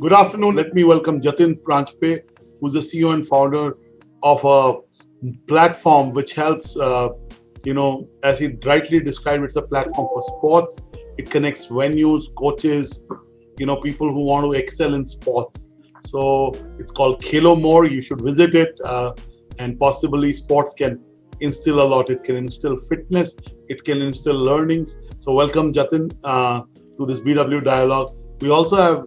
Good afternoon. Let me welcome Jatin Pranchpe, who's the CEO and founder of a platform which helps, as he rightly described, it's a platform for sports. It connects venues, coaches, people who want to excel in sports. So it's called Khelo More. You should visit it. And possibly sports can instill a lot. It can instill fitness. It can instill learnings. So welcome, Jatin, to this BW Dialogue. We also have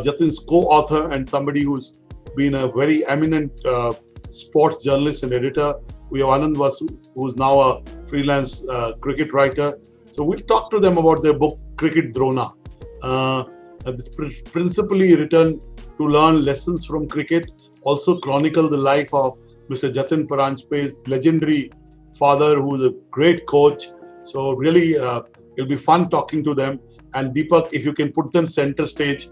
Jatin's co-author and somebody who's been a very eminent sports journalist and editor. We have Anand Vasu, who's now a freelance cricket writer. So we'll talk to them about their book, Cricket Drona. This principally written to learn lessons from cricket, also chronicle the life of Mr. Jatin Pranchpe's legendary father, who is a great coach. So really, it'll be fun talking to them. And Deepak, if you can put them center stage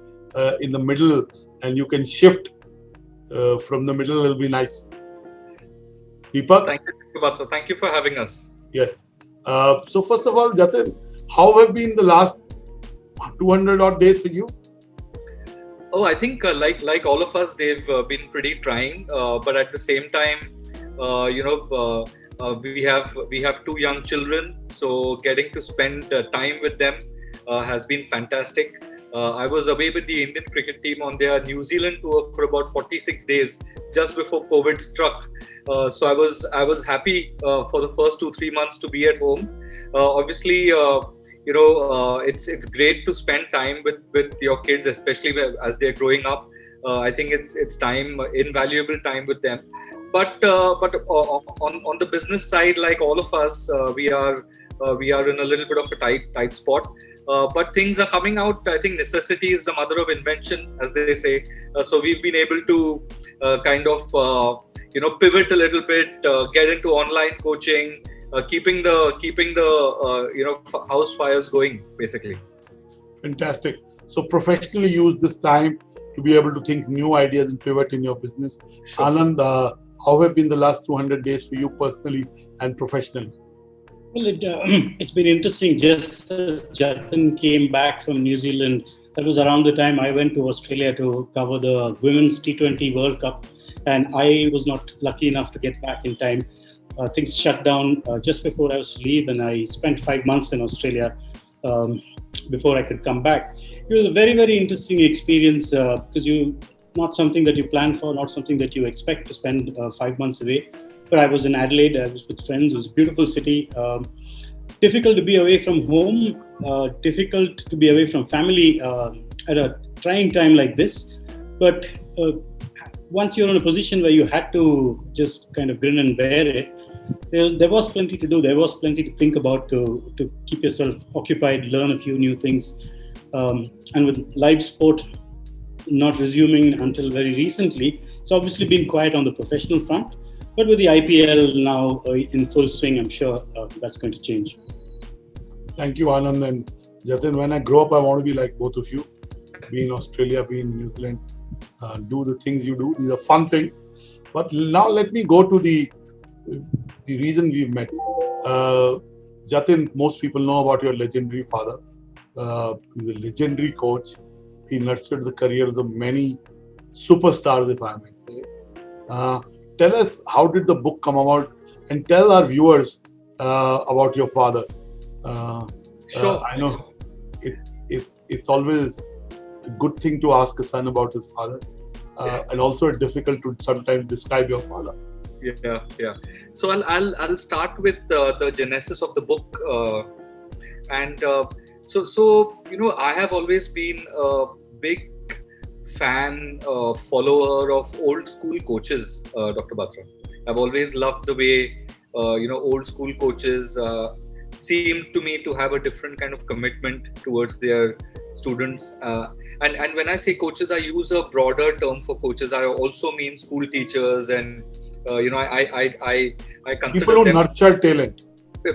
in the middle and you can shift from the middle, it'll be nice. Deepak? Thank you, Bato. Thank you for having us. Yes. So first of all, Jatin, how have been the last 200 odd days for you? Oh, I think like all of us, they've been pretty trying. But at the same time, we have two young children, so getting to spend time with them has been fantastic. I was away with the Indian cricket team on their New Zealand tour for about 46 days just before COVID struck. So I was happy for the first 2-3 months to be at home. Obviously, it's great to spend time with your kids, especially as they're growing up. I think it's time, invaluable time with them. But on the business side, like all of us, we are in a little bit of a tight spot. But things are coming out. I think necessity is the mother of invention, as they say. So we've been able to pivot a little bit, get into online coaching, keeping the house fires going, basically. Fantastic. So professionally use this time to be able to think new ideas and pivot in your business. Sure. Anand, how have been the last 200 days for you personally and professionally? Well, it's been interesting. Just as Jatin came back from New Zealand, that was around the time I went to Australia to cover the Women's T20 World Cup. And I was not lucky enough to get back in time. Things shut down just before I was to leave, and I spent 5 months in Australia before I could come back. It was a very, very interesting experience because not something that you plan for, not something that you expect to spend 5 months away. But I was in Adelaide, I was with friends, it was a beautiful city. Difficult to be away from home, difficult to be away from family at a trying time like this. But once you're in a position where you had to just kind of grin and bear it, there was plenty to do. There was plenty to think about to keep yourself occupied, learn a few new things. And with live sport not resuming until very recently, it's obviously been quiet on the professional front. But with the IPL now in full swing, I'm sure that's going to change. Thank you, Anand and Jatin. When I grow up, I want to be like both of you. Be in Australia, be in New Zealand, do the things you do. These are fun things. But now let me go to the reason we've met. Jatin, most people know about your legendary father. He's a legendary coach. He nurtured the careers of many superstars, if I may say. Tell us, how did the book come about, and tell our viewers about your father. Sure. I know it's always a good thing to ask a son about his father, and also difficult to sometimes describe your father. Yeah. So I'll start with the genesis of the book, So I have always been a big fan, follower of old school coaches, Dr. Batra. I've always loved the way, old school coaches seem to me to have a different kind of commitment towards their students. And when I say coaches, I use a broader term for coaches. I also mean school teachers and, I consider people who them nurture talent.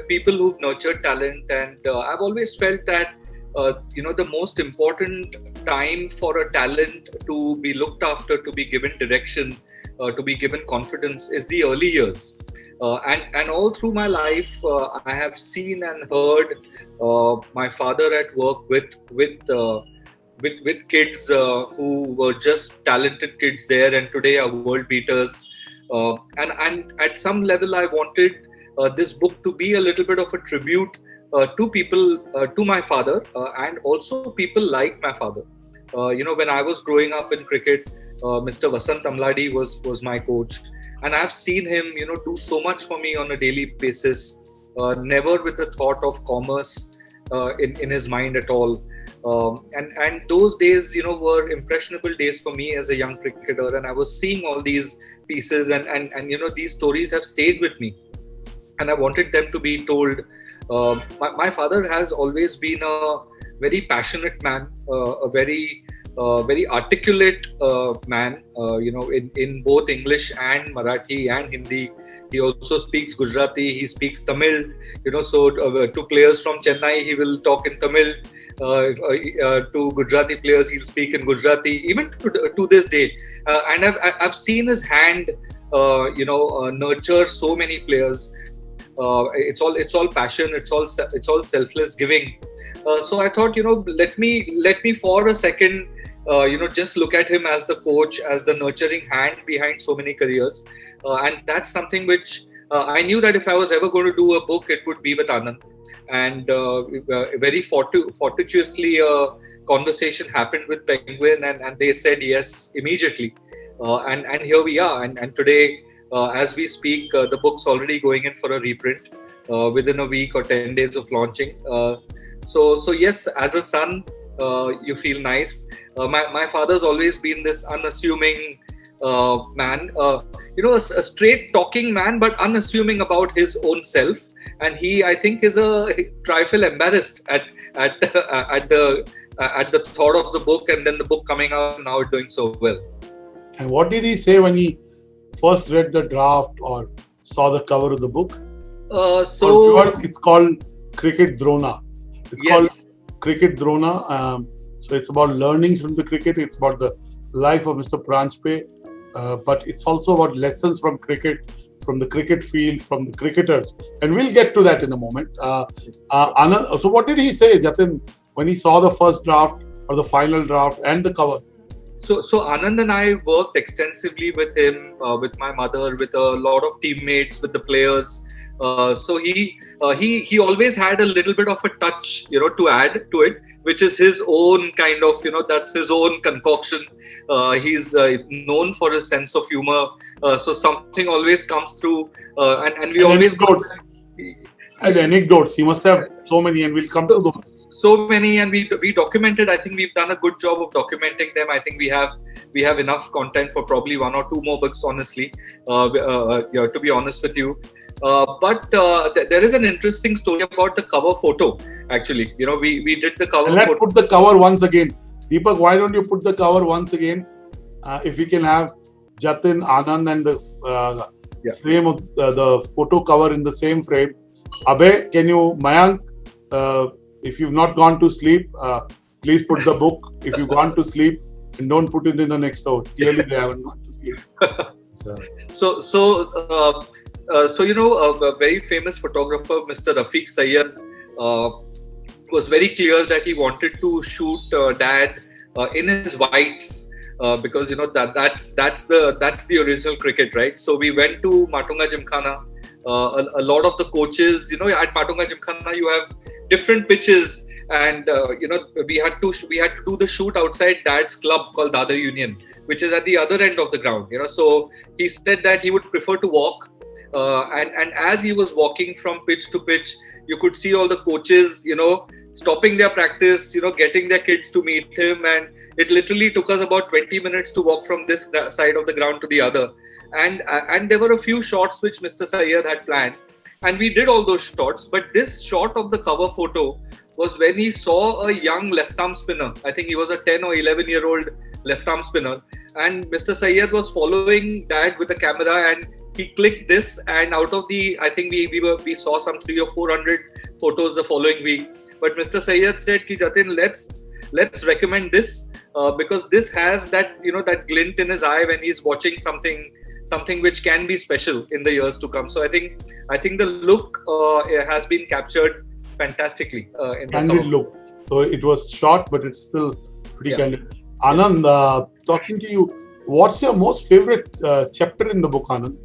People who've nurtured talent. And I've always felt that the most important time for a talent to be looked after, to be given direction, to be given confidence is the early years. And all through my life, I have seen and heard my father at work with with kids who were just talented kids there, and today are world beaters. And at some level, I wanted this book to be a little bit of a tribute to people, to my father, and also people like my father. When I was growing up in cricket, Mr. Vasant Amladi was my coach, and I've seen him, do so much for me on a daily basis. Never with the thought of commerce in his mind at all. And those days, were impressionable days for me as a young cricketer, and I was seeing all these pieces, and these stories have stayed with me, and I wanted them to be told. My father has always been a very passionate man, a very articulate man, in both English and Marathi and Hindi. He also speaks Gujarati, he speaks Tamil, so to players from Chennai, he will talk in Tamil. To Gujarati players, he'll speak in Gujarati, even to this day. And I've seen his hand, nurture so many players. It's all passion. It's all selfless giving. So I thought, let me for a second, just look at him as the coach, as the nurturing hand behind so many careers. And that's something which I knew that if I was ever going to do a book, it would be with Anand. And very fortuitously, a conversation happened with Penguin, and they said yes immediately. And here we are. And today, as we speak, the book's already going in for a reprint within a week or 10 days of launching. So yes, as a son, you feel nice. My father's always been this unassuming man, a straight talking man, but unassuming about his own self. And he, I think, is a trifle embarrassed at the thought of the book, and then the book coming out and now it's doing so well. And what did he say when he first read the draft or saw the cover of the book? It's called Cricket Drona. It's called Cricket Drona. So it's about learnings from the cricket. It's about the life of Mr. Pranjpe. But it's also about lessons from cricket, from the cricket field, from the cricketers. And we'll get to that in a moment. Anand, so what did he say, Jatin, when he saw the first draft or the final draft and the cover? So Anand and I worked extensively with him, with my mother, with a lot of teammates, with the players. So he always had a little bit of a touch, to add to it, which is his own kind of, that's his own concoction. He's known for his sense of humor. So something always comes through, and we always go. And anecdotes, he must have so many, and we'll come to those. So many, and we documented. I think we've done a good job of documenting them. I think we have enough content for probably one or two more books, honestly, to be honest with you. But there is an interesting story about the cover photo, actually. We did the cover Let's photo. Put the cover once again. Deepak, why don't you put the cover once again? If we can have Jatin, Anand, and the frame of the photo cover in the same frame. Abhay, can you, Mayank, if you've not gone to sleep, please put the book. If you've gone to sleep, and don't put it in the next hour. Clearly, they haven't gone to sleep. So a very famous photographer, Mr. Rafiq Sayyed, was very clear that he wanted to shoot Dad in his whites, because that's the original cricket, right? So we went to Matunga Gymkhana. A lot of the coaches, at Matunga Gymkhana, you have different pitches, and we had to do the shoot outside Dad's club called Dadar Union, which is at the other end of the ground. So he said that he would prefer to walk, and as he was walking from pitch to pitch, you could see all the coaches, stopping their practice, getting their kids to meet him, and it literally took us about 20 minutes to walk from this side of the ground to the other. And there were a few shots which Mr. Sayyed had planned, and we did all those shots. But this shot of the cover photo was when he saw a young left-arm spinner. I think he was a 10 or 11-year-old left-arm spinner, and Mr. Sayyed was following Dad with the camera, and he clicked this. And out of I think we saw some 300 or 400 photos the following week. But Mr. Sayyed said, "Ki Jatin, let's recommend this because this has that that glint in his eye when he's watching something which can be special in the years to come." So I think the look has been captured fantastically in the Candid look. So it was short, but it's still pretty candid. Anand, talking to you, what's your most favorite chapter in the book, Anand?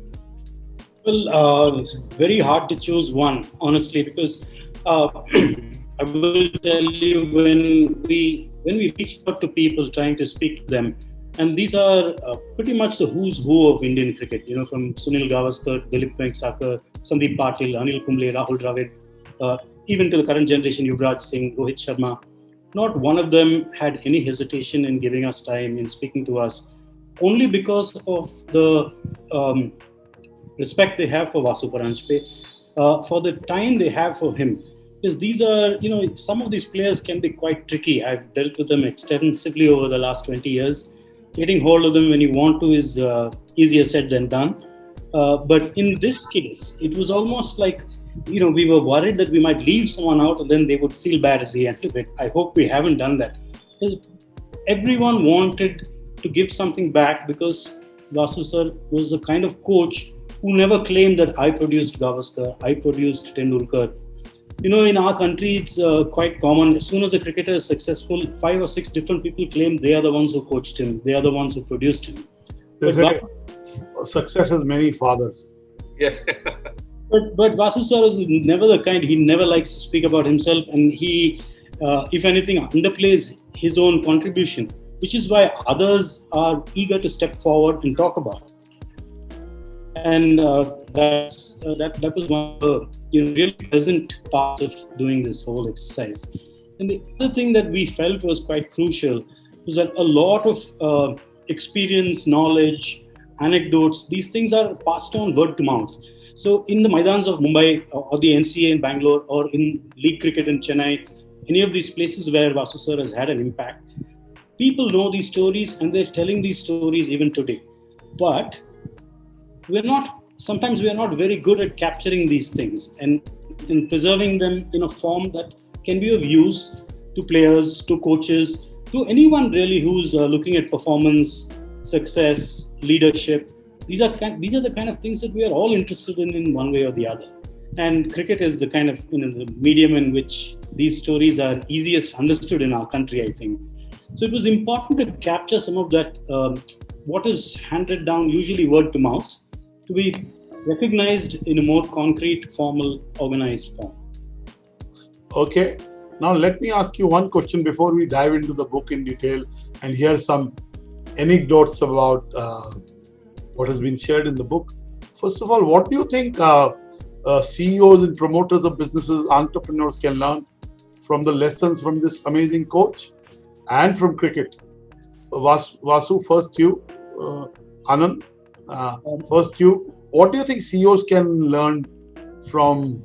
Well, it's very hard to choose one, honestly, because I will tell you when we reached out to people trying to speak to them, and these are pretty much the who's who of Indian cricket. You know, from Sunil Gavaskar, Dilip Venksakkar, Sandeep Patil, Anil Kumble, Rahul Dravid, even to the current generation, Yuvraj Singh, Rohit Sharma. Not one of them had any hesitation in giving us time, in speaking to us, only because of the respect they have for Vasu Paranjpe, for the time they have for him. Because these are, some of these players can be quite tricky. I've dealt with them extensively over the last 20 years. Getting hold of them when you want to is easier said than done. But in this case, it was almost like, we were worried that we might leave someone out and then they would feel bad at the end of it. I hope we haven't done that. Everyone wanted to give something back because Vasu sir was the kind of coach who never claimed that I produced Gavaskar, I produced Tendulkar. In our country, it's quite common. As soon as a cricketer is successful, 5 or 6 different people claim they are the ones who coached him, they are the ones who produced him. Success has many fathers. Yeah. But Vasu sir is never the kind, he never likes to speak about himself, and he, if anything, underplays his own contribution, which is why others are eager to step forward and talk about it. And that was one of the really pleasant parts of doing this whole exercise. And the other thing that we felt was quite crucial was that a lot of experience, knowledge, anecdotes, these things are passed on word to mouth. So in the Maidans of Mumbai or the NCA in Bangalore or in league cricket in Chennai, any of these places where Vasu sir has had an impact, people know these stories and they're telling these stories even today. But sometimes we are not very good at capturing these things and in preserving them in a form that can be of use to players, to coaches, to anyone really who's looking at performance, success, leadership. These are the kind of things that we are all interested in one way or the other. And cricket is the kind of the medium in which these stories are easiest understood in our country, I think. So it was important to capture some of that, what is handed down, usually word to mouth, to be recognized in a more concrete, formal, organized form. Okay. Now let me ask you one question before we dive into the book in detail and hear some anecdotes about what has been shared in the book. First of all, what do you think CEOs and promoters of businesses, entrepreneurs can learn from the lessons from this amazing coach and from cricket? Vasu, first you. Anand, first you. What do you think CEOs can learn from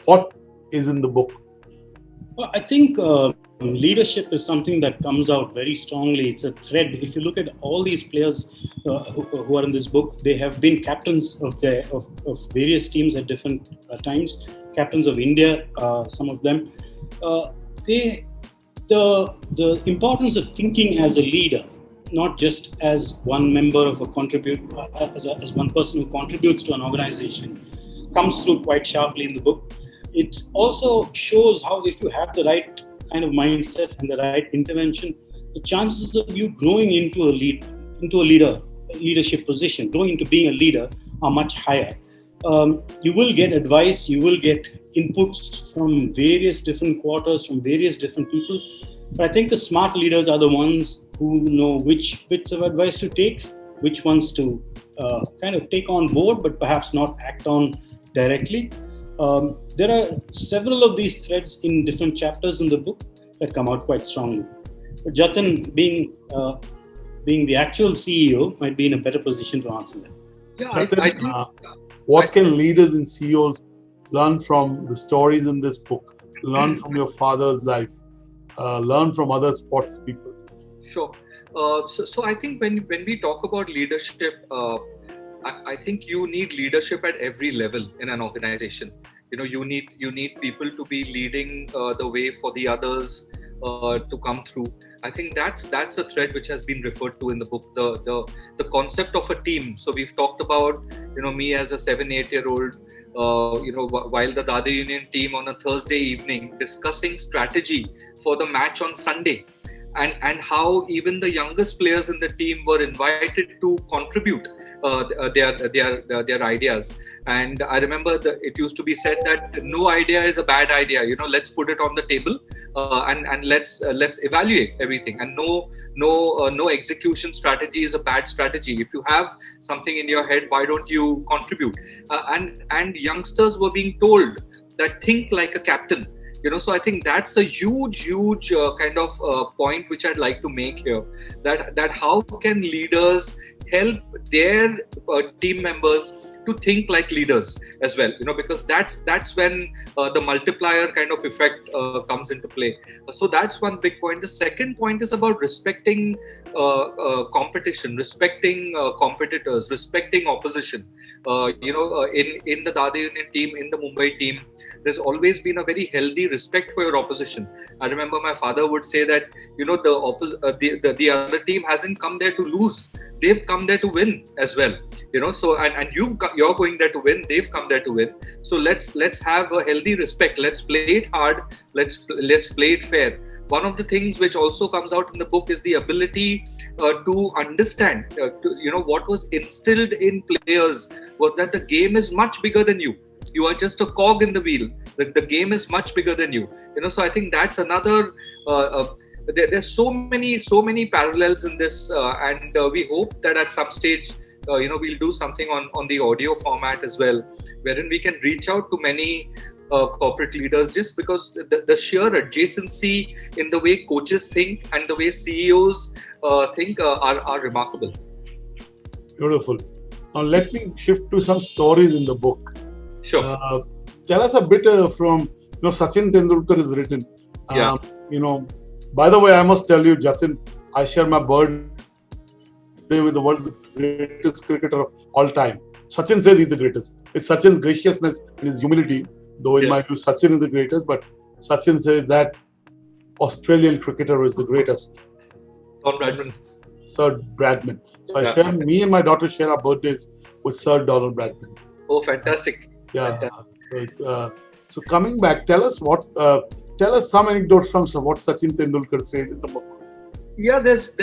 what is in the book? Well, I think leadership is something that comes out very strongly. It's a thread. If you look at all these players who are in this book, they have been captains of various teams at different times. Captains of India, some of them. The importance of thinking as a leader, not just as one member of as one person who contributes to an organization, comes through quite sharply in the book. It also shows how if you have the right kind of mindset and the right intervention, the chances of you growing into a leadership position, growing into being a leader are much higher. You will get advice, you will get inputs from various different quarters, from various different people. But I think the smart leaders are the ones who know which bits of advice to take, which ones to kind of take on board, but perhaps not act on directly. There are several of these threads in different chapters in the book that come out quite strongly. But Jatin, being the actual CEO, might be in a better position to answer that. Yeah, Jatin, I think, what can leaders and CEOs learn from the stories in this book? Learn from your father's life? Learn from other sports people? Sure. So I think when we talk about leadership, I think you need leadership at every level in an organization. You need people to be leading the way for the others to come through. I think that's a thread which has been referred to in the book. The concept of a team. So we've talked about me as a 7-8-year-old. While the Dada Union team on a Thursday evening discussing strategy for the match on Sunday. and how even the youngest players in the team were invited to contribute their ideas. And I remember it used to be said that no idea is a bad idea. Let's put it on the table, and let's evaluate everything. And no execution strategy is a bad strategy. If you have something in your head, why don't you contribute? And youngsters were being told that think like a captain. So I think that's a huge kind of point which I'd like to make here. That how can leaders help their team members to think like leaders as well, because that's when the multiplier kind of effect comes into play. So that's one big point. The second point is about respecting competition, respecting competitors, respecting opposition. In the Dada Union team, in the Mumbai team, there's always been a very healthy respect for your opposition. I remember my father would say that the other team hasn't come there to lose; they've come there to win as well. So and you're going there to win; they've come there to win. So let's have a healthy respect. Let's play it hard. Let's play it fair. One of the things which also comes out in the book is the ability to understand. What was instilled in players was that the game is much bigger than you. You are just a cog in the wheel. The game is much bigger than you. So I think that's another. There's so many parallels in this, and we hope that at some stage, we'll do something on the audio format as well, wherein we can reach out to many corporate leaders, just because the sheer adjacency in the way coaches think and the way CEOs think are remarkable. Beautiful. Now let me shift to some stories in the book. Sure. Tell us a bit from Sachin Tendulkar is written. Yeah. By the way, I must tell you, Jatin, I share my birthday with the world's greatest cricketer of all time. Sachin says he's the greatest. It's Sachin's graciousness and his humility, though in my view, Sachin is the greatest, but Sachin says that Australian cricketer is the greatest. Don Bradman. Sir Bradman. So me and my daughter share our birthdays with Sir Donald Bradman. Oh, fantastic. Yeah. Fantastic. So coming back, tell us some anecdotes from what Sachin Tendulkar says in the book. Yeah, there's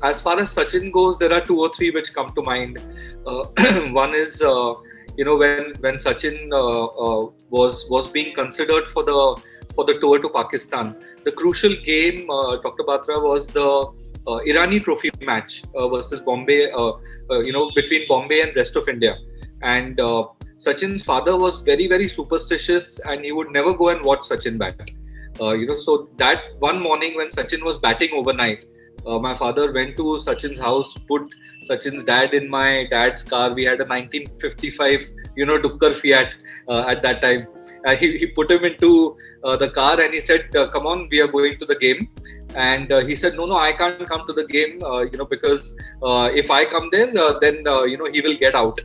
as far as Sachin goes, there are two or three which come to mind. One is when Sachin was being considered for the tour to Pakistan. The crucial game, Dr. Batra, was the Irani Trophy match versus Bombay. Between Bombay and rest of India. And Sachin's father was very, very superstitious, and he would never go and watch Sachin bat. So that one morning when Sachin was batting overnight, my father went to Sachin's house, put Sachin's dad in my dad's car. We had a 1955, Dukkar Fiat at that time. He put him into the car and he said, "Come on, we are going to the game." And he said, "No, I can't come to the game, because if I come there, then he will get out."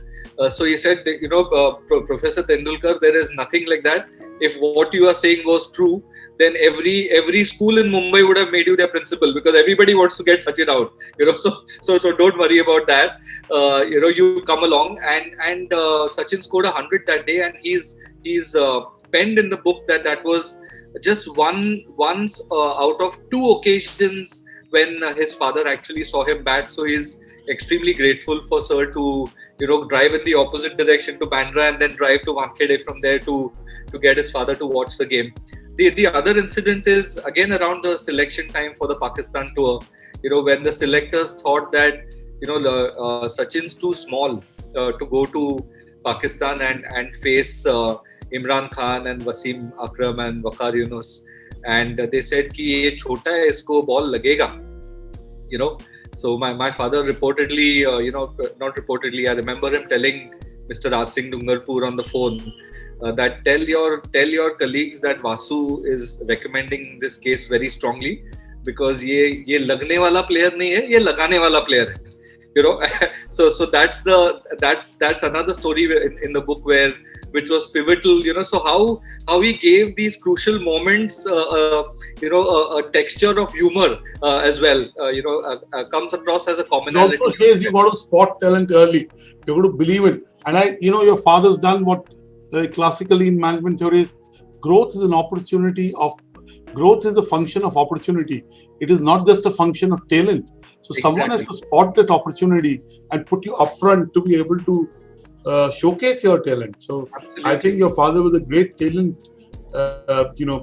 So he said, Professor Tendulkar, there is nothing like that. If what you are saying was true, then every school in Mumbai would have made you their principal, because everybody wants to get Sachin out. So don't worry about that. You come along, and Sachin scored 100 that day, and he's penned in the book that was just once out of two occasions when his father actually saw him bat. So he's extremely grateful for Sir to drive in the opposite direction to Bandra and then drive to Wankhede from there to get his father to watch the game. The other incident is again around the selection time for the Pakistan tour. When the selectors thought that Sachin's too small to go to Pakistan and face Imran Khan and Wasim Akram and Waqar Yunus, and they said ki ye chota hai, isko ball lagega. So my father reportedly, not reportedly, I remember him telling Mr. Raj Singh Dungarpur on the phone that tell your colleagues that Vasu is recommending this case very strongly, because ye lagne wala player nahi hai, ye lagane wala player hai. So that's another story in the book which was pivotal, so how he gave these crucial moments, a texture of humor as well, comes across as a commonality. In those days, you got to spot talent early. You got to believe it. And your father's done what classically in management theory is, growth is an opportunity of growth is a function of opportunity. It is not just a function of talent. So someone has to spot that opportunity and put you upfront to be able to showcase your talent. So I think your father was a great talent,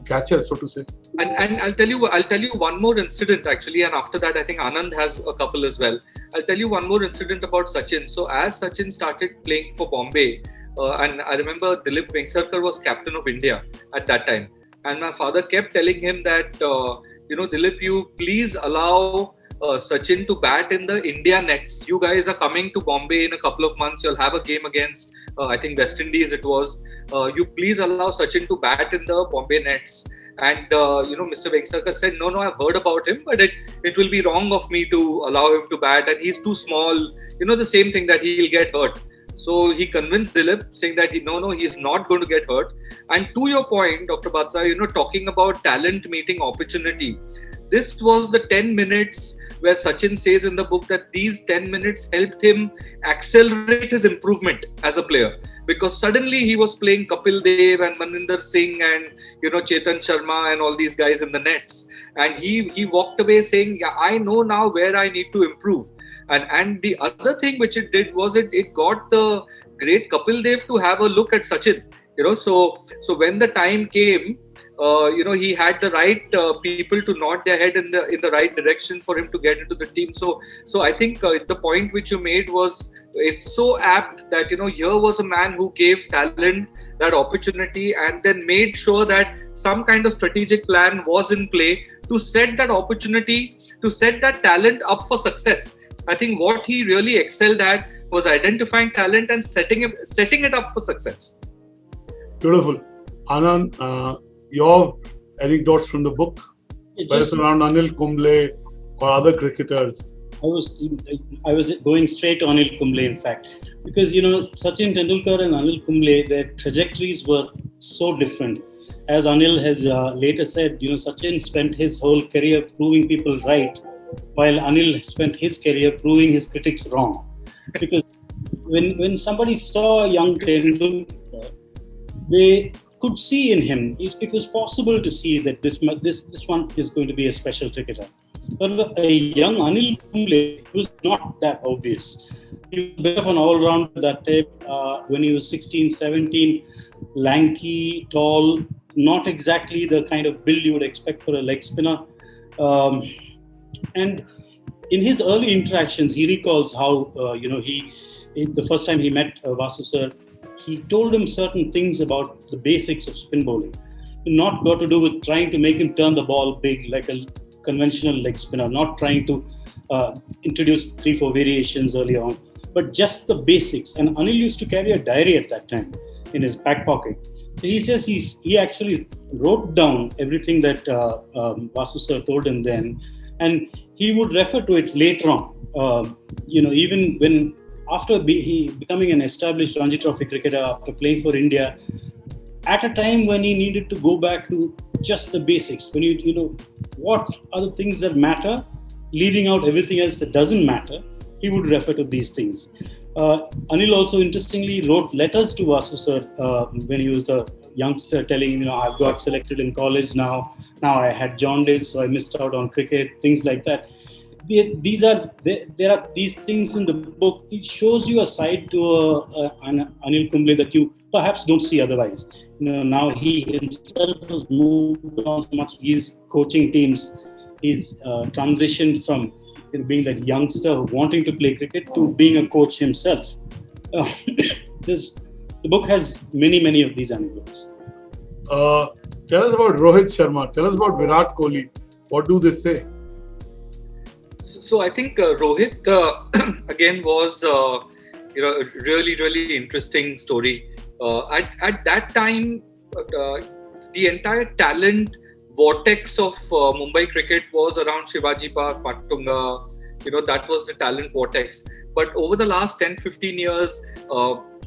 catcher, so to say. And I'll tell you one more incident actually, and after that I think Anand has a couple as well. I'll tell you one more incident about Sachin. So as Sachin started playing for Bombay, and I remember Dilip Vengsarkar was captain of India at that time, and my father kept telling him that Dilip, you please allow Sachin to bat in the India nets. You guys are coming to Bombay in a couple of months. You'll have a game against I think West Indies it was. You please allow Sachin to bat in the Bombay nets. And Mr. Vengsarkar said, no, I've heard about him, but it will be wrong of me to allow him to bat, and he's too small. The same thing, that he'll get hurt. So he convinced Dilip, saying that he's not going to get hurt. And to your point, Dr. Batra, talking about talent meeting opportunity, this was the 10 minutes where Sachin says in the book that these 10 minutes helped him accelerate his improvement as a player. Because suddenly he was playing Kapil Dev and Maninder Singh and Chetan Sharma and all these guys in the nets, and he walked away saying, yeah, I know now where I need to improve. And the other thing which it did was it got the great Kapil Dev to have a look at Sachin. So when the time came, he had the right people to nod their head in the right direction for him to get into the team. So I think the point which you made it's so apt that here was a man who gave talent that opportunity and then made sure that some kind of strategic plan was in play to set that opportunity, to set that talent up for success. I think what he really excelled at was identifying talent and setting it up for success. Beautiful. Anand, your anecdotes from the book, around Anil Kumble or other cricketers? I was going straight to Anil Kumble, in fact, because Sachin Tendulkar and Anil Kumble, their trajectories were so different. As Anil has later said, Sachin spent his whole career proving people right, while Anil spent his career proving his critics wrong. Because when somebody saw a young Tendulkar, they could see in him, it was possible to see that this one is going to be a special cricketer. But a young Anil Kumble was not that obvious. He was a bit of an all-rounder that time. When he was 16, 17, lanky, tall, not exactly the kind of build you would expect for a leg spinner. And in his early interactions, he recalls how, the first time he met Vasu sir, he told him certain things about the basics of spin bowling. Not got to do with trying to make him turn the ball big like a conventional leg spinner, not trying to introduce 3-4 variations early on, but just the basics. And Anil used to carry a diary at that time in his back pocket. So he says he actually wrote down everything that Vasu sir told him then, and he would refer to it later on. Even when after he becoming an established Ranji Trophy cricketer, after playing for India, at a time when he needed to go back to just the basics, when what are the things that matter, leaving out everything else that doesn't matter, he would refer to these things. Anil also interestingly wrote letters to Vasu sir when he was a youngster, telling him, I've got selected in college now I had jaundice, so I missed out on cricket, things like that. There are these things in the book. It shows you a side to an Anil Kumble that you perhaps don't see otherwise. Now he himself has moved on so much. He's coaching teams. He's transitioned from being that youngster wanting to play cricket to being a coach himself. The book has many of these anecdotes. Tell us about Rohit Sharma. Tell us about Virat Kohli. What do they say? So I think Rohit again was a really interesting story. At that time, the entire talent vortex of Mumbai cricket was around Shivaji Park, Matunga. That was the talent vortex. But over the last 10-15 years,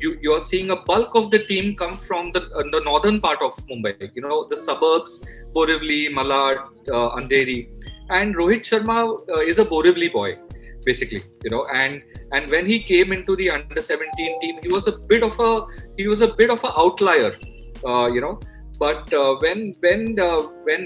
you are seeing a bulk of the team come from the northern part of Mumbai. The suburbs, Borivali, Malad, Andheri. And Rohit Sharma is a Borivali boy, basically, and when he came into the under-17 team, he was a bit of an outlier, But when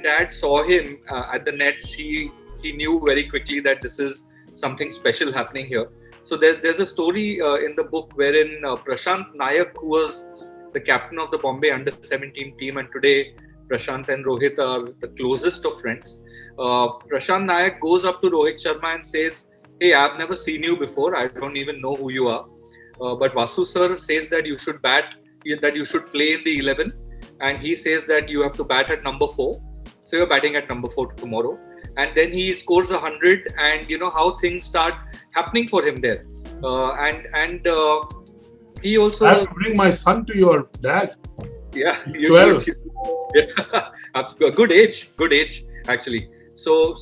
Dad saw him at the nets, he knew very quickly that this is something special happening here. So there's a story in the book wherein Prashant Nayak, who was the captain of the Bombay Under-17 team, and today Prashant and Rohit are the closest of friends. Prashant Nayak goes up to Rohit Sharma and says, "Hey, I've never seen you before. I don't even know who you are. But Vasu sir says that you should bat, that you should play in the 11. And he says that you have to bat at number 4. So you're batting at number 4 tomorrow." And then he scores 100, and you know how things start happening for him there. He also... I have to bring my son to your dad. Yeah, 12. Yeah, good age actually. So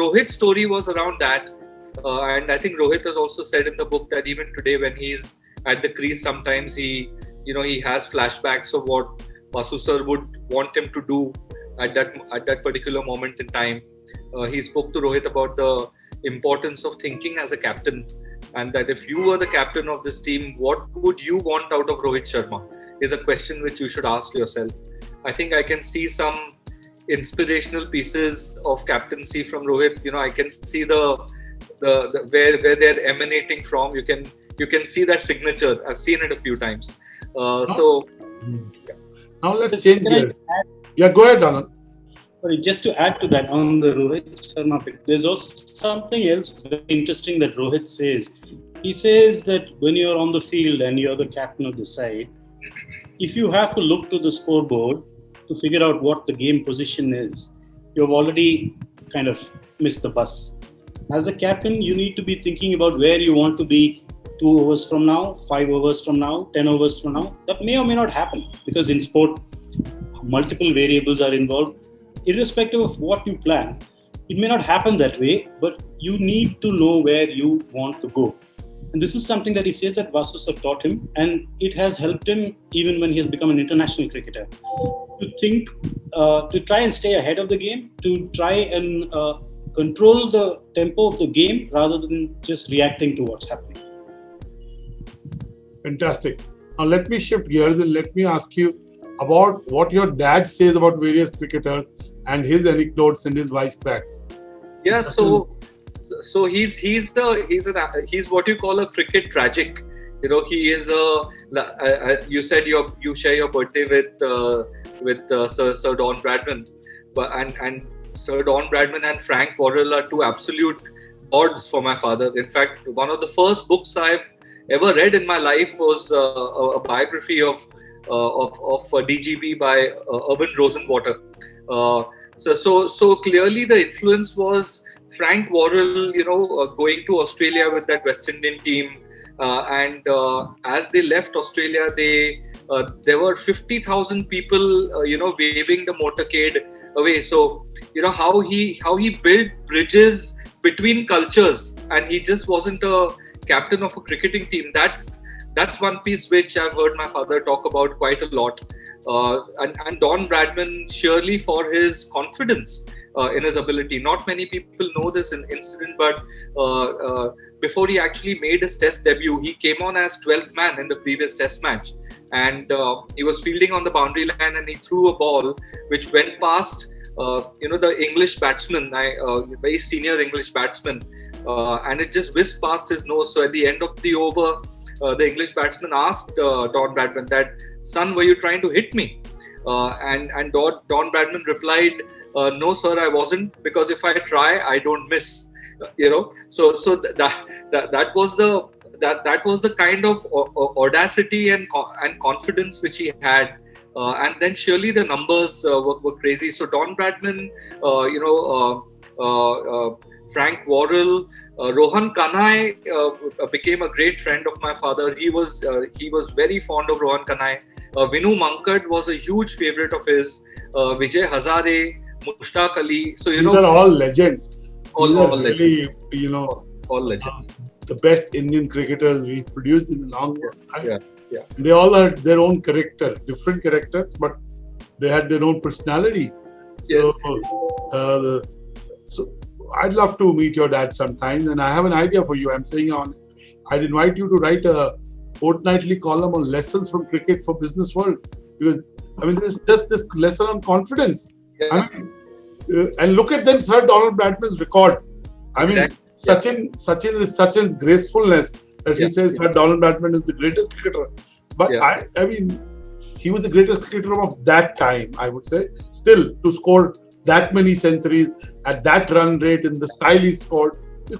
Rohit's story was around that, and I think Rohit has also said in the book that even today, when he's at the crease, sometimes he has flashbacks of what Vasu sir would want him to do at that particular moment in time. He spoke to Rohit about the importance of thinking as a captain, and that if you were the captain of this team, what would you want out of Rohit Sharma is a question which you should ask yourself. I think I can see some inspirational pieces of captaincy from Rohit. You know, I can see the where they're emanating from. You can see that signature. I've seen it a few times. Now let's change gears. Yeah, go ahead, Anand. Sorry, just to add to that on the Rohit Sharma pick, there's also something else very interesting that Rohit says. He says that when you're on the field and you're the captain of the side, if you have to look to the scoreboard to figure out what the game position is, you've already kind of missed the bus. As a captain, you need to be thinking about where you want to be 2 overs from now, 5 overs from now, 10 overs from now. That may or may not happen, because in sport, multiple variables are involved. Irrespective of what you plan, it may not happen that way, but you need to know where you want to go. And this is something that he says that Vasu sir taught him, and it has helped him even when he has become an international cricketer. To think, to try and stay ahead of the game, to try and control the tempo of the game rather than just reacting to what's happening. Fantastic. Now let me shift gears and let me ask you about what your dad says about various cricketers and his anecdotes and his wisecracks. Yeah, so he's what you call a cricket tragic. You know, he is you said you share your birthday with Sir Don Bradman, and Sir Don Bradman and Frank Worrell are two absolute gods for my father. In fact, one of the first books I've ever read in my life was a biography of DGB by Urban Rosenwater. So clearly the influence was Frank Worrell, going to Australia with that West Indian team, and as they left Australia, there were 50,000 people, waving the motorcade away. So how he built bridges between cultures, and he just wasn't a captain of a cricketing team. That's one piece which I've heard my father talk about quite a lot. And Don Bradman, surely for his confidence in his ability. Not many people know this incident, but before he actually made his test debut, he came on as 12th man in the previous test match. And he was fielding on the boundary line, and he threw a ball which went past, the English batsman, very senior English batsman, and it just whisked past his nose. So at the end of the over, the English batsman asked Don Bradman that, "Son, were you trying to hit me?" And Don Bradman replied, "No, sir, I wasn't, because if I try, I don't miss." So that was the kind of audacity and confidence which he had. And then surely the numbers were crazy. So Don Bradman, Frank Worrell, Rohan Kanhai became a great friend of my father. He was very fond of Rohan Kanhai. Vinu Mankad was a huge favorite of his. Vijay Hazare, Mushtaq Ali. So these are all legends. All really, all legends. The best Indian cricketers we've produced in a long time. Yeah. They all had their own character, different characters, but they had their own personality. Yes. So I'd love to meet your dad sometime, and I have an idea for you. I'm saying I'd invite you to write a fortnightly column on lessons from cricket for Business World, because I mean, there's just this lesson on confidence. Yeah. I mean, and look at then Sir Donald Bradman's record. I mean, Exactly. Sachin's gracefulness that he says Sir Donald Bradman is the greatest cricketer. But I mean, he was the greatest cricketer of that time, I would say. Still, to score that many centuries at that run rate in the style he scored,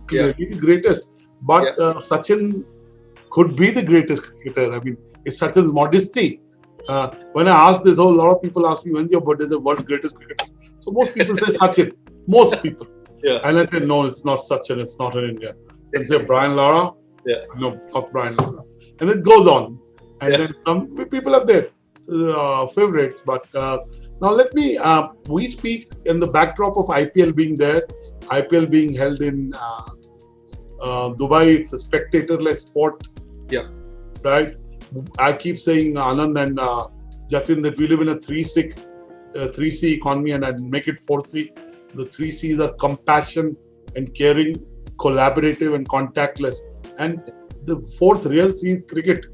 clearly the greatest. But Sachin could be the greatest cricketer. I mean, it's Sachin's modesty. When I ask this, a lot of people ask me, when's your birthday? The world's greatest cricketer. So most people say Sachin. Most people. And I said, no, it's not Sachin. It's not in India. Then say Brian Lara. No, not Brian Lara. And it goes on. And then some people have their favorites. But now let me, we speak in the backdrop of IPL being there. IPL being held in Dubai. It's a spectator-less sport. Right? I keep saying, Anand and Jatin, that we live in a 3C economy, and I'd make it 4C. The 3 C's are compassion and caring, collaborative and contactless. And the 4th real C is cricket.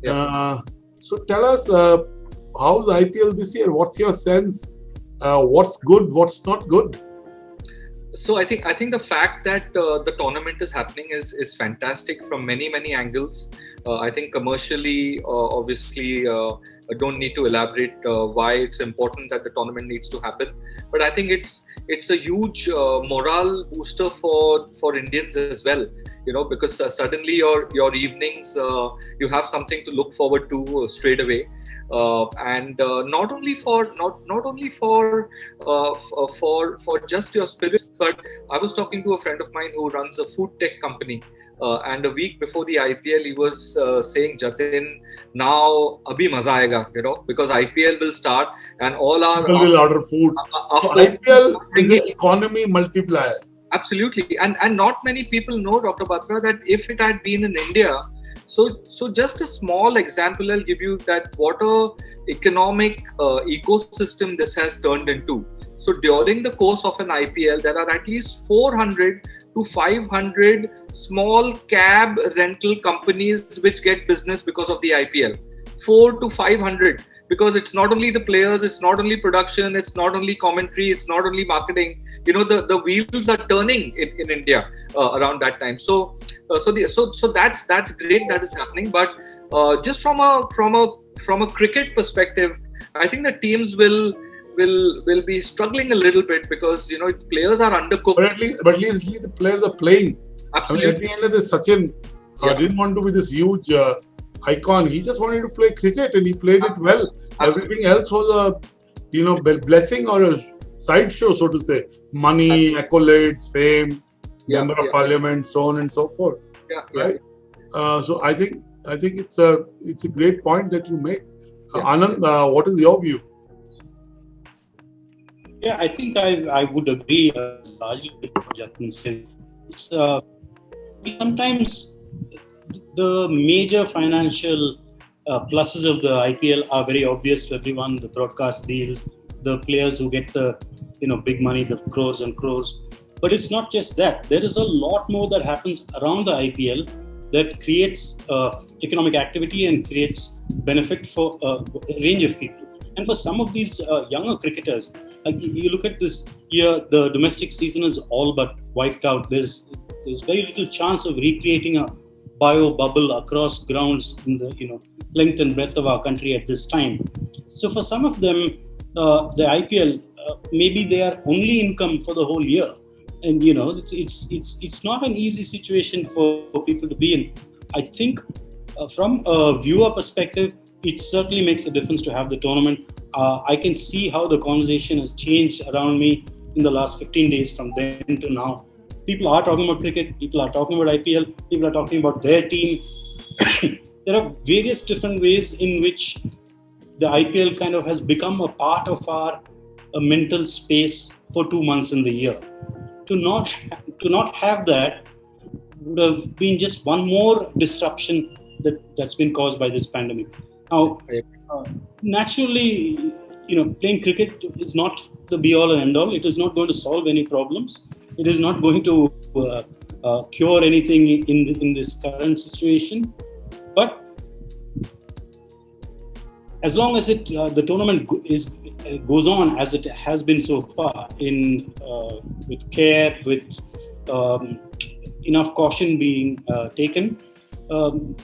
So tell us, how's IPL this year? What's your sense? What's good? What's not good? So I think the fact that the tournament is happening is fantastic from many angles. I think commercially, obviously, don't need to elaborate why it's important that the tournament needs to happen. But I think it's a huge morale booster for Indians as well. You know, because suddenly your evenings you have something to look forward to straight away. And not only for just your spirits, but I was talking to a friend of mine who runs a food tech company, and a week before the IPL, he was saying, Jatin, now abhi maza aayega, you know, because IPL will start and all our people will order food. So IPL is an economy multiplier. Absolutely, and not many people know, Dr. Batra, that if it had been in India. So just a small example I'll give you, that what a economic ecosystem this has turned into. So during the course of an IPL, there are at least 400 to 500 small cab rental companies which get business because of the IPL. 400 to 500. Because it's not only the players, it's not only production, it's not only commentary, it's not only marketing. You know, the wheels are turning in India around that time. So that's great that is happening. But just from a cricket perspective, I think the teams will be struggling a little bit, because you know players are undercooked. But at least the players are playing. Absolutely. I mean, at the end of this, Sachin didn't want to be this huge icon. He just wanted to play cricket, and he played it well. Everything else was a blessing or a sideshow, so to say. Money, accolades, fame, member of parliament, so on and so forth. Right? So I think it's a great point that you make. Anand, what is your view? Yeah, I think I would agree largely with what Jatin said. Sometimes the major financial pluses of the IPL are very obvious to everyone: the broadcast deals, the players who get the big money, the crores and crores. But it's not just that. There is a lot more that happens around the IPL that creates economic activity and creates benefit for a range of people. And for some of these younger cricketers, you look at this year, the domestic season is all but wiped out. There's very little chance of recreating a bio bubble across grounds in the length and breadth of our country at this time. So for some of them, the IPL maybe their only income for the whole year, and it's not an easy situation for people to be in. I think from a viewer perspective, it certainly makes a difference to have the tournament. I can see how the conversation has changed around me in the last 15 days from then to now. People are talking about cricket, people are talking about IPL, people are talking about their team. There are various different ways in which the IPL kind of has become a part of our mental space for 2 months in the year. To not have that would have been just one more disruption that's been caused by this pandemic. Now, naturally, playing cricket is not the be-all and end-all. It is not going to solve any problems. It is not going to cure anything in this current situation. But as long as the tournament goes on as it has been so far, in with care, with um, enough caution being taken, um,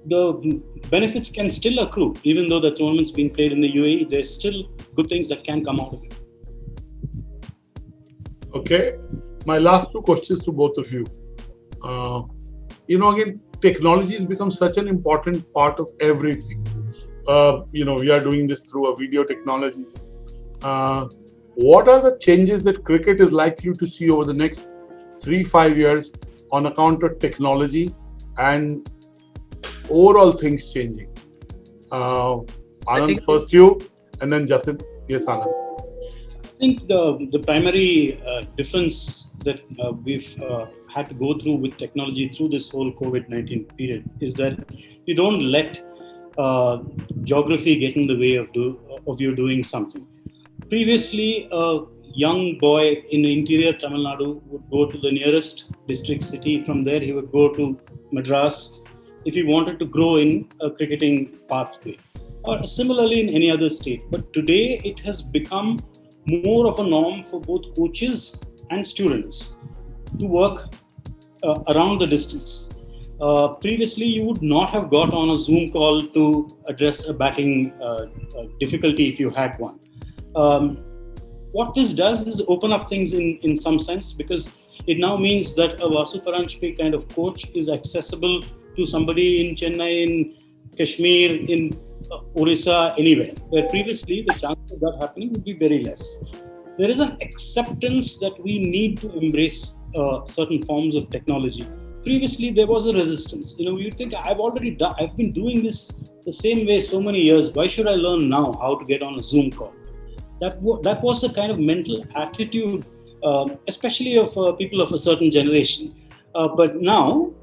the benefits can still accrue. Even though the tournament's being played in the UAE, there's still good things that can come out of it. Okay, my last two questions to both of you. Again, technology has become such an important part of everything. We are doing this through a video technology. What are the changes that cricket is likely to see over the next 3-5 years on account of technology and overall things changing? Anand, first you, and then Jatin. Yes, Anand. I think the primary difference that we've had to go through with technology through this whole COVID-19 period is that you don't let geography get in the way of you doing something. Previously, a young boy in the interior Tamil Nadu would go to the nearest district city. From there, he would go to Madras if he wanted to grow in a cricketing pathway, or similarly in any other state. But today, it has become more of a norm for both coaches and students to work around the distance. Previously, you would not have got on a Zoom call to address a batting difficulty if you had one. What this does is open up things in some sense, because it now means that a Vasu Paranjpe kind of coach is accessible to somebody in Chennai, in Kashmir, in Orissa, anywhere, where previously the chance of that happening would be very less. There is an acceptance that we need to embrace certain forms of technology. Previously, there was a resistance. You think, I've been doing this the same way so many years. Why should I learn now how to get on a Zoom call? That was the kind of mental attitude, especially of people of a certain generation. But now,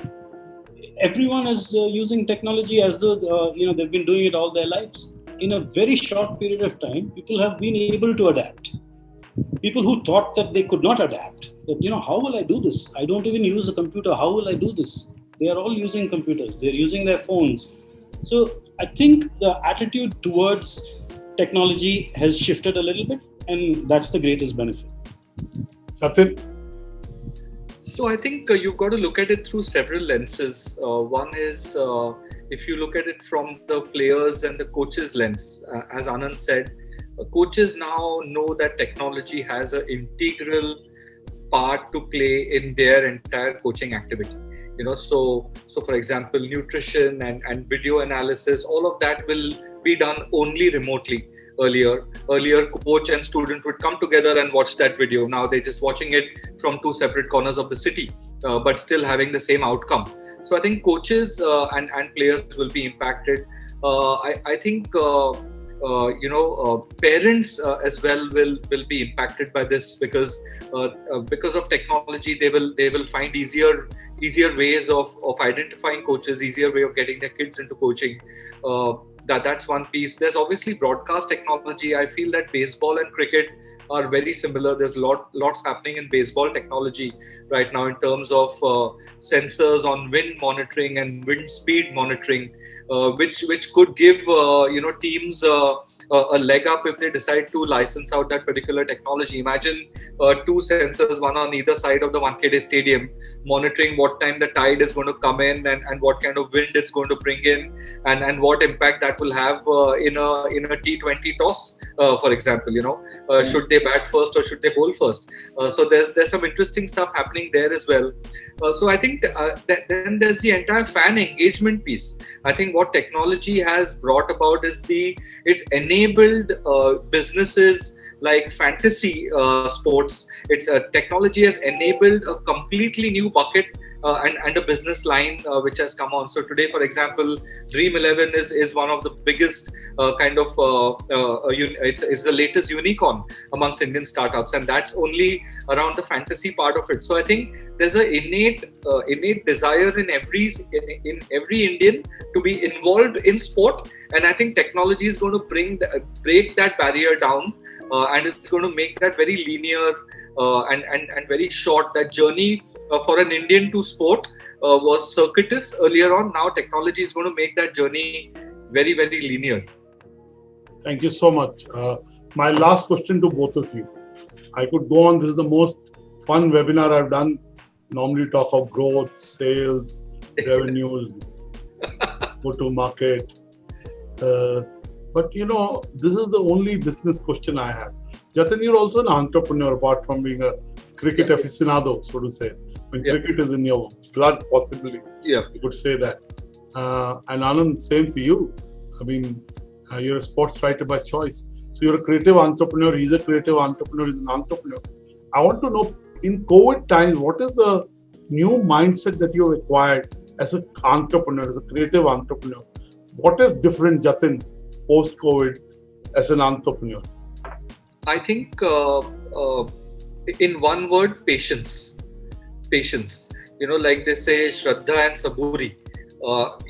everyone is using technology as though they've been doing it all their lives. In a very short period of time, people have been able to adapt. People who thought that they could not adapt, that how will I do this? I don't even use a computer. How will I do this? They are all using computers. They're using their phones. So I think the attitude towards technology has shifted a little bit, and that's the greatest benefit. Jatin? So I think you've got to look at it through several lenses. One is if you look at it from the players and the coaches' lens. As Anand said, coaches now know that technology has an integral part to play in their entire coaching activity. So for example, nutrition and video analysis, all of that will be done only remotely. Earlier, coach and student would come together and watch that video. Now they're just watching it from two separate corners of the city, but still having the same outcome. So I think coaches and players will be impacted. I think parents as well will be impacted by this, because of technology they will find easier ways of identifying coaches, easier way of getting their kids into coaching. That's one piece. There's obviously broadcast technology. I feel that baseball and cricket are very similar. There's lots happening in baseball technology right now in terms of sensors on wind monitoring and wind speed monitoring, which could give teams a leg up if they decide to license out that particular technology. Imagine two sensors, one on either side of the Wankhede Stadium, monitoring what time the tide is going to come in and what kind of wind it's going to bring in, and what impact that will have in a T20 toss, for example. Should they bat first or should they bowl first? So there's some interesting stuff happening there as well. So I think then there's the entire fan engagement piece. I think what technology has brought about is it's enabled businesses like fantasy sports. Technology has enabled a completely new bucket and a business line which has come on. So today, for example, Dream 11 is one of the biggest it's the latest unicorn amongst Indian startups, and that's only around the fantasy part of it. So I think there's an innate desire in every Indian to be involved in sport, and I think technology is going to break that barrier down, and it's going to make that very linear and very short. That journey for an Indian to sport was circuitous earlier on. Now technology is going to make that journey very, very linear. Thank you so much. My last question to both of you. I could go on. This is the most fun webinar I've done. Normally talk of growth, sales, revenues, go-to-market. But this is the only business question I have. Jatin, you're also an entrepreneur apart from being a cricket aficionado, so to say. When cricket is in your blood, possibly, you could say that. And Anand, same for you. I mean, you're a sports writer by choice. So you're a creative entrepreneur. He's a creative entrepreneur. He's an entrepreneur. I want to know, in COVID times, what is the new mindset that you've acquired as an entrepreneur, as a creative entrepreneur? What is different, Jatin, post-COVID as an entrepreneur? I think in one word, patience. Patience. Like they say, Shraddha and Saburi.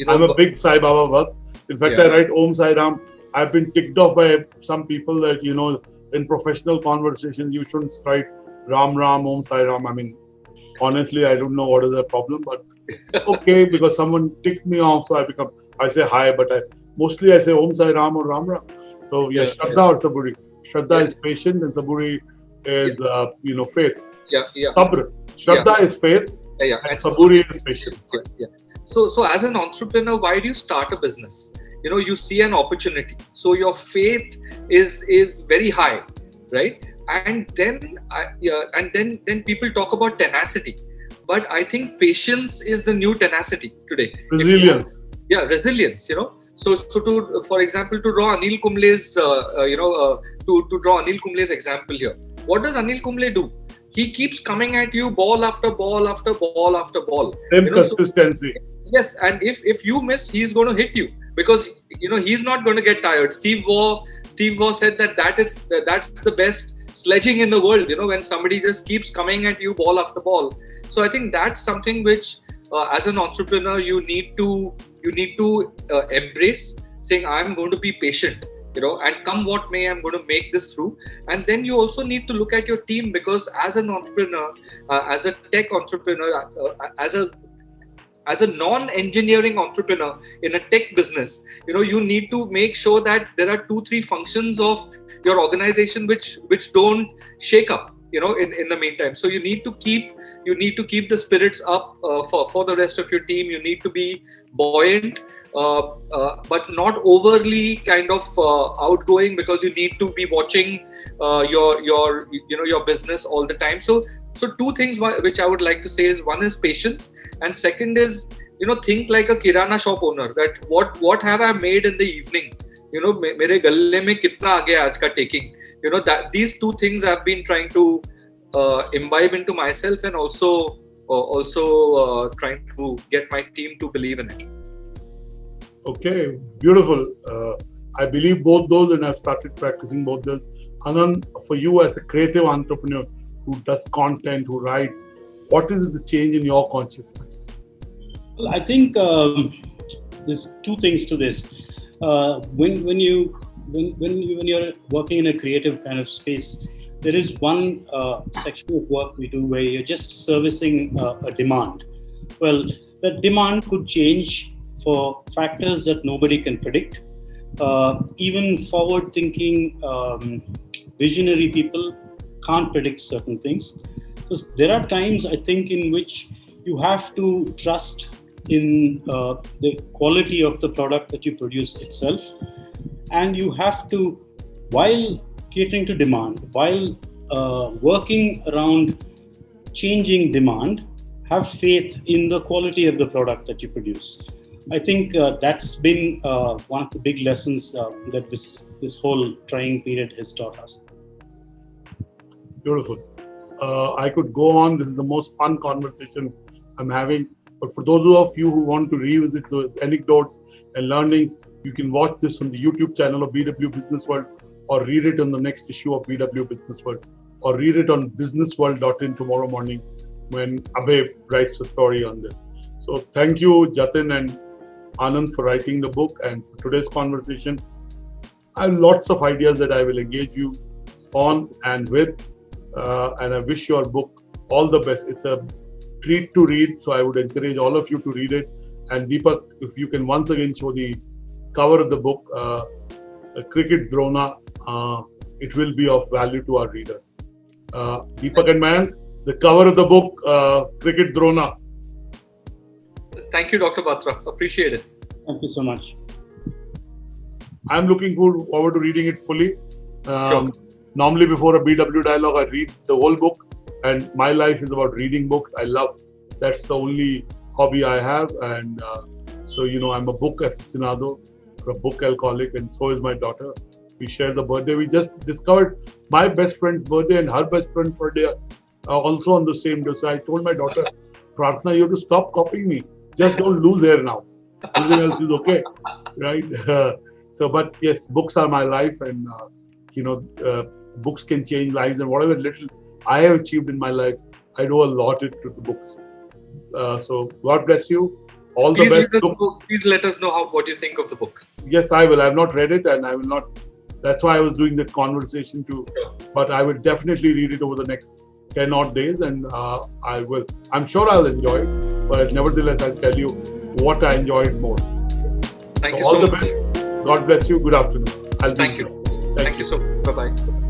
I'm a big Sai Baba Bhakt. In fact, I write Om Sai Ram. I've been ticked off by some people that, in professional conversations, you shouldn't write Ram Ram, Om Sai Ram. I mean, honestly, I don't know what is the problem, but okay, because someone ticked me off, so I say hi, but mostly I say Om Sai Ram or Ram Ram. So Shraddha or Saburi. Shraddha is patient and Saburi is, faith. Sabr. Shraddha is faith and Saburi is patience. So as an entrepreneur, why do you start a business? You see an opportunity. So your faith is very high, right? And then people talk about tenacity. But I think patience is the new tenacity today. Resilience. Resilience, So to, for example, to draw Anil Kumble's, to draw Anil Kumble's example here. What does Anil Kumble do? He keeps coming at you ball after ball after ball after ball. Same consistency. Yes, and if you miss, he's going to hit you because he's not going to get tired. Steve Waugh said that's the best sledging in the world. When somebody just keeps coming at you ball after ball. So I think that's something which, as an entrepreneur, you need to embrace. Saying I'm going to be patient. And come what may, I'm going to make this through. And then you also need to look at your team because as an entrepreneur, as a tech entrepreneur, as a non-engineering entrepreneur in a tech business, you need to make sure that there are 2-3 functions of your organization which don't shake up, in the meantime. So you need to keep the spirits up for the rest of your team. You need to be buoyant. But not overly kind of outgoing because you need to be watching your business all the time. So 2 things which I would like to say is, one is patience, and second is think like a kirana shop owner. That what have I made in the evening? Mere galle mein kitna aa gaya aaj ka taking. That these 2 things I've been trying to imbibe into myself and also trying to get my team to believe in it. Okay, beautiful. I believe both those and I've started practicing both those. Anand, for you as a creative entrepreneur who does content, who writes, what is the change in your consciousness? Well, I think there's 2 things to this. When you're working in a creative kind of space, there is one section of work we do where you're just servicing a demand. Well, that demand could change for factors that nobody can predict. Even forward-thinking, visionary people can't predict certain things. So there are times, I think, in which you have to trust in the quality of the product that you produce itself. And you have to, while catering to demand, while working around changing demand, have faith in the quality of the product that you produce. I think that's been one of the big lessons that this whole trying period has taught us. Beautiful. I could go on. This is the most fun conversation I'm having. But for those of you who want to revisit those anecdotes and learnings, you can watch this on the YouTube channel of BW Business World, or read it on the next issue of BW Business World, or read it on businessworld.in tomorrow morning when Abhay writes a story on this. So thank you, Jatin and Anand, for writing the book and for today's conversation. I have lots of ideas that I will engage you on and with, and I wish your book all the best. It's a treat to read, so I would encourage all of you to read it. And Deepak, if you can once again show the cover of the book, Cricket Drona. It will be of value to our readers. Deepak and Mayank, the cover of the book, Cricket Drona. Thank you, Dr. Batra. Appreciate it. Thank you so much. I'm looking forward to reading it fully. Sure. Normally, before a BW dialogue, I read the whole book, and my life is about reading books. I love. That's the only hobby I have, and so I'm a book aficionado, or a book alcoholic, and so is my daughter. We share the birthday. We just discovered my best friend's birthday and her best friend's birthday also on the same day. So I told my daughter, Prarthana, you have to stop copying me. Just don't lose hair now. Everything else is okay, right? But yes, books are my life, and books can change lives. And whatever little I have achieved in my life, I owe a lot to the books. So God bless you. All the best. Please let us know what you think of the book. Yes, I will. I have not read it, and I will not. That's why I was doing that conversation too. Sure. But I will definitely read it over the next 10 odd days, and I will. I'm sure I'll enjoy it. But nevertheless, I'll tell you what I enjoyed more. Thank you all so the much. best. God bless you. Good afternoon. Thank you. Thank you so much. Bye-bye.